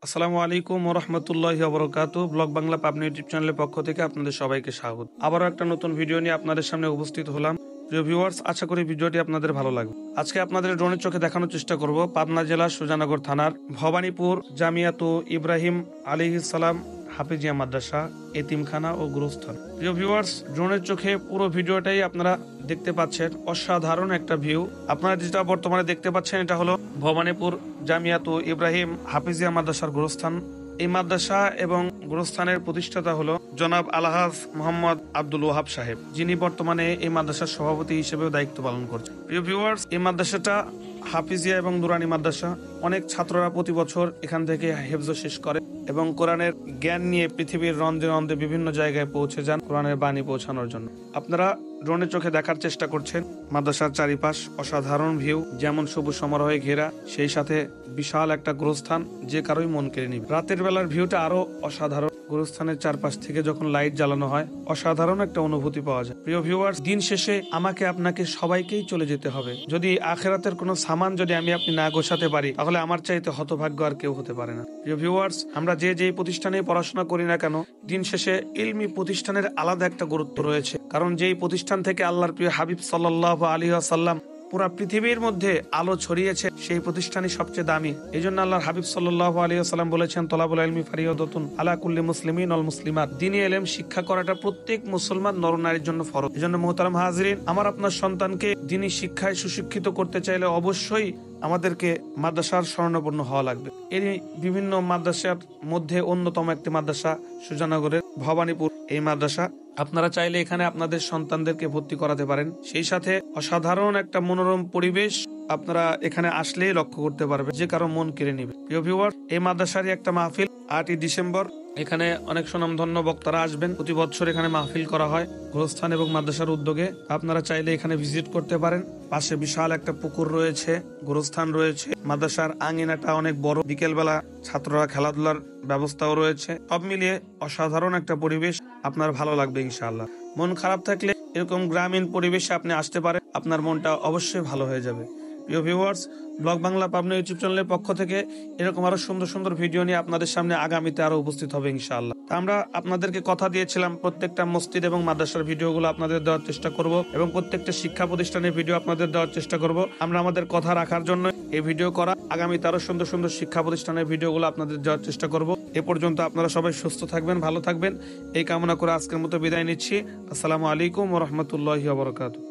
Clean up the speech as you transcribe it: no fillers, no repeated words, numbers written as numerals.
আসসালামু আলাইকুম ওয়া রাহমাতুল্লাহি ওয়া বারাকাতুহু। ব্লগ বাংলা পাবনা ইউটিউব চ্যানেলের পক্ষ থেকে আপনাদের সবাইকে স্বাগত। আবারও একটা নতুন ভিডিও নিয়ে আপনাদের সামনে উপস্থিত হলাম। প্রিয় ভিউয়ার্স, আশা করি ভিডিওটি আপনাদের ভালো লাগবে। আজকে আপনাদের ড্রোনের চোখে দেখানোর চেষ্টা করব পাবনা জেলার সুজানগর থানার ভবানীপুর জামিয়াতু ইব্রাহিম আলাইহিস সালাম হাফিজিয়া মাদ্রাসা, এতিমখানা ও গুরুস্থান। প্রিয় ভিউয়ার্স, ড্রোনের চোখে পুরো ভিডিওটাই আপনারা দেখতে পাচ্ছেন। অসাধারণ একটা ভিউ। আপনারা যেটা বর্তমানে দেখতে পাচ্ছেন এটা হলো ভবানীপুর জামিয়াতু ইব্রাহিম হাফিজিয়া মাদ্রাসার গুরুস্থান। এই মাদ্রাসা এবং গুরুস্থানের প্রতিষ্ঠাতা হলো জনাব আলহাজ মোহাম্মদ আব্দুল ওয়াহাব সাহেব, যিনি বর্তমানে এই মাদ্রাসার সভাপতি হিসেবেও দায়িত্ব পালন করছেন। প্রিয় ভিউয়ার্স, এই মাদ্রাসাটা হাফিজিয়া এবং নুরানি মাদ্রাসা। অনেক ছাত্ররা প্রতি বছর এখান থেকে হেফজ শেষ করে এবং কোরআনের জ্ঞান নিয়ে পৃথিবীর রন্ধে রন্ধে বিভিন্ন জায়গায় পৌঁছে যান কোরআনের বাণী পৌঁছানোর জন্য। আপনারা ড্রোনের চোখে দেখার চেষ্টা করছেন মাদ্রাসার চারিপাশ অসাধারণ ভিউ, যেমন সবুজ সমারোহে ঘেরা, সেই সাথে বিশাল একটা গুরুস্থান, যে কারোই মন কেড়ে নিবে। রাতের বেলার ভিউটা আরো অসাধারণ। গুরুস্থানের চারপাশ থেকে যখন লাইট জ্বালানো হয়, অসাধারণ একটা অনুভূতি পাওয়া যায়। প্রিয় ভিউয়ার্স, দিন শেষে আমাকে আপনাকে সবাইকেই চলে যেতে হবে। যদি আখেরাতের কোনো সামান যদি আমি আপনি না গোছাতে পারি, তাহলে আমার চাইতে হতভাগ্য আর কেউ হতে পারে না। প্রিয় ভিউয়ার্স, আমরা যে প্রতিষ্ঠানে পড়াশোনা করি না কেন, দিন শেষে ইলমি প্রতিষ্ঠানের আলাদা একটা গুরুত্ব রয়েছে। কারণ যেই প্রতিষ্ঠান থেকে আল্লাহর প্রিয় হাবিব সাল্লাল্লাহু আলাইহি ওয়াসাল্লাম পুরা পৃথিবীর মধ্যে আলো ছড়িয়েছে, সেই প্রতিষ্ঠানই সবচেয়ে দামি। এই জন্য আল্লাহর হাবিব সাল্লাল্লাহু আলাইহি ওয়াসাল্লাম বলেছেন, তলাবুল ইলমি ফারিয়াদাতুন আলা কুল্লি মুসলিমিন ওয়াল মুসলিমাত। দ্বীনি ইলম শিক্ষা করাটা প্রত্যেক মুসলমান নরনারীর জন্য ফরজ। এজন্য মুহতারাম হাজিরিন, আমার আপনার সন্তানকে দ্বীনি শিক্ষায় সুশিক্ষিত করতে চাইলে অবশ্যই আমাদেরকে মাদ্রাসার শরণাপন্ন হওয়া লাগবে। এই বিভিন্ন মাদ্রাসার মধ্যে অন্যতম একটি মাদ্রাসা সুজানগরের ভবানীপুর এই মাদ্রাসা। আপনারা চাইলে এখানে আপনাদের সন্তানদেরকে ভর্তি করাতে পারেন। সেই সাথে অসাধারণ একটা মনোরম পরিবেশ আপনারা এখানে আসলেই লক্ষ্য করতে পারবেন, যে কারো মন কেড়ে নিবে। প্রিয় ভিউয়ার, এই মাদ্রাসারই একটা মাহফিল 8ই ডিসেম্বর। এখানে অনেক সুনামধন্য বক্তারা আসবেন। প্রতি বছর এখানে মাহফিল করা হয় গুরুস্থান এবং মাদ্রাসার উদ্যোগে। আপনারা চাইলে এখানে ভিজিট করতে পারেন। পাশে বিশাল একটা পুকুর রয়েছে, গুরুস্থান রয়েছে, মাদ্রাসার আঙিনাটা অনেক বড়। বিকেল বেলা ছাত্ররা খেলাধুলার ব্যবস্থাও রয়েছে। সব মিলিয়ে অসাধারণ একটা পরিবেশ, আপনার ভালো লাগবে ইনশাআল্লাহ। মন খারাপ থাকলে এরকম গ্রামীণ পরিবেশে আপনি আসতে পারেন, আপনার মনটা অবশ্যই ভালো হয়ে যাবে। প্রিয় viewers, blog Bangla Pabna YouTube চ্যানেলের পক্ষ থেকে এরকম আরো সুন্দর সুন্দর ভিডিও নিয়ে আপনাদের সামনে আগামীতে আরো উপস্থিত হবে ইনশাআল্লাহ। আমরা আপনাদেরকে কথা দিয়েছিলাম প্রত্যেকটা মসজিদ এবং মাদ্রাসার ভিডিওগুলো আপনাদের দেওয়ার চেষ্টা করব এবং প্রত্যেকটা শিক্ষা প্রতিষ্ঠানের ভিডিও আপনাদের দেওয়ার চেষ্টা করব। আমরা আমাদের কথা রাখার জন্য এই ভিডিও করা। আগামীতে আরো সুন্দর সুন্দর শিক্ষা প্রতিষ্ঠানের ভিডিওগুলো আপনাদের দেওয়ার চেষ্টা করব। এ পর্যন্ত আপনারা সবাই সুস্থ থাকবেন, ভালো থাকবেন, এই কামনা করে আজকের মতো বিদায় নিচ্ছি। আসসালামু আলাইকুম ওয়া রাহমাতুল্লাহি ওয়া বারাকাতুহু।